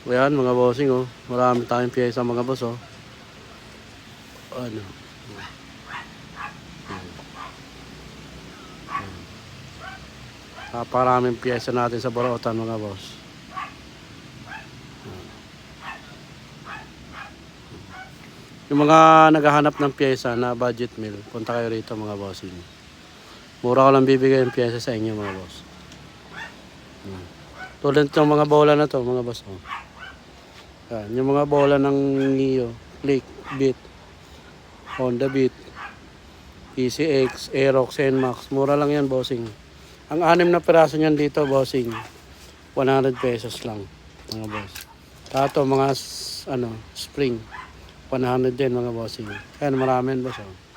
Ayan mga bossing oh. Marami tayong piyesa mga boss oh. Ano? Naparaming piyesa natin sa Borautan mga boss. Yung mga naghahanap ng piyesa na budget meal, punta kayo rito mga bossing. Mura ko lang bibigay yung piyesa sa inyo mga boss. Tulad ng mga bola na to mga boss oh. Yan, yung mga bola ng Neo, Click, Beat, Honda Beat, ECX, Aerox, NMAX. Mura lang yan bossing. Ang 6 na piraso niyan dito bossing, 100 pesos lang mga boss. Tato mga spring, 100 din mga bossing. Ayan marami yan boss oh.